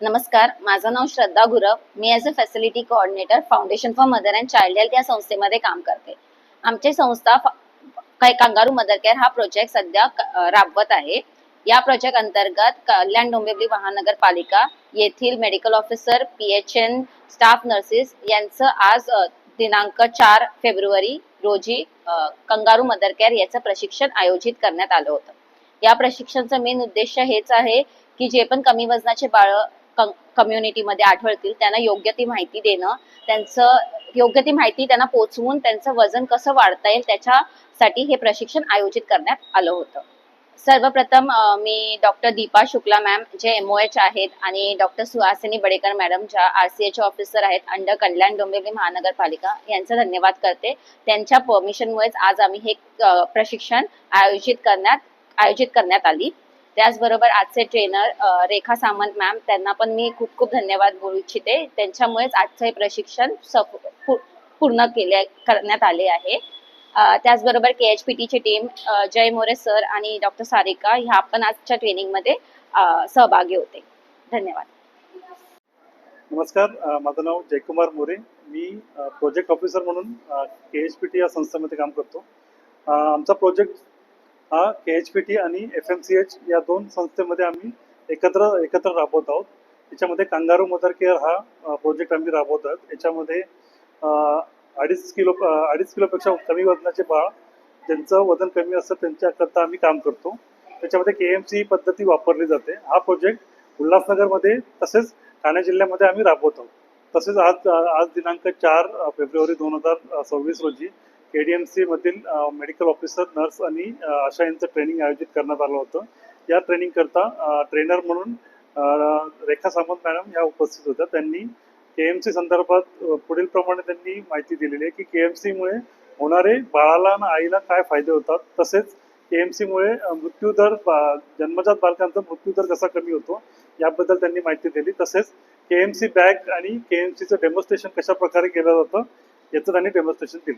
नमस्कार, माझं नाव श्रद्धा गुरव. मी as a facility coordinator foundation for mother and child health या संस्थेमध्ये काम करते. आमची संस्था काही कांगारू मदर केअर हा प्रोजेक्ट सध्या राबवत आहे. या प्रोजेक्ट अंतर्गत कल्याण डोंबिवली महानगरपालिका येथील medical officer, PHN, staff nurses यांचं आज दिनांक 4 फेब्रुवारी रोजी कंगारू मदर केअर याचं प्रशिक्षण आयोजित करण्यात आलं होतं. या प्रशिक्षणाचा मेन उद्देश हेच आहे की जे पण कमी वजनाचे बाळ कम्युनिटीमध्ये आढळतील त्यांना योग्य ती माहिती देणं, योग्य ती माहिती त्यांना पोहोचवून त्यांचं वजन कसं वाढता येईल त्याच्यासाठी हे प्रशिक्षण आयोजित करण्यात आलं होतं. सर्वप्रथम मी डॉक्टर दीपा शुक्ला मॅम जे MOH आहेत आणि डॉक्टर सुहासिनी बडेकर मॅडम ज्या RCH ऑफिसर आहेत अंडर कल्याण डोंबिवली महानगरपालिका यांचा धन्यवाद करते. त्यांच्या परमिशनमुळेच आज आम्ही हे प्रशिक्षण आयोजित करण्यात आली. त्याचबरोबर आजचे ट्रेनर रेखा सामंत मॅम त्यांना पण मी खूप खूप धन्यवाद बोलू इच्छिते. त्यांच्यामुळेच आजचं हे प्रशिक्षण पूर्ण करण्यात आले आहे. त्याचबरोबर KHPTची टीम जय मोरे सर आणि डॉक्टर सारिका ह्या पण आजच्या ट्रेनिंगमध्ये सहभागी होते. धन्यवाद. नमस्कार, माझं नाव जयकुमार मोरे. मी प्रोजेक्ट ऑफिसर म्हणून KHPT या संस्थेमध्ये काम करतो. आमचा प्रोजेक्ट हा KHPT आणि FMCH या दोन संस्थेमध्ये आम्ही एकत्र राबवत आहोत. याच्यामध्ये कांगारू मदर केअर हा प्रोजेक्ट आम्ही राबवत आहोत. याच्यामध्ये 2.5 किलोपेक्षा कमी वजनाचे बाळ ज्यांचं वजन कमी असतं त्यांच्याकरता आम्ही काम करतो. त्याच्यामध्ये KMC पद्धती वापरली जाते. हा प्रोजेक्ट उल्हासनगरमध्ये तसेच ठाणे जिल्ह्यामध्ये आम्ही राबवत आहोत. तसेच आज दिनांक 4 फेब्रुवारी 2026 रोजी KDMC मधील मेडिकल ऑफिसर, नर्स आणि आशा यांचं ट्रेनिंग आयोजित करण्यात आलं होतं. या ट्रेनिंग करता ट्रेनर म्हणून रेखा सामंत मॅडम या उपस्थित होत्या. त्यांनी KMC संदर्भात पुढील प्रमाणे त्यांनी माहिती दिलेली आहे की KMC मुळे होणारे बाळाला आणि आईला काय फायदे होतात, तसेच KMC मुळे मृत्यूदर, जन्मजात बालकांचा मृत्यूदर कसा कमी होतो याबद्दल त्यांनी माहिती दिली. तसेच KMC बॅग आणि KMCचं डेमॉन्स्ट्रेशन कशा प्रकारे केलं जातं याचं त्यांनी डेमॉन्स्ट्रेशन दिलं.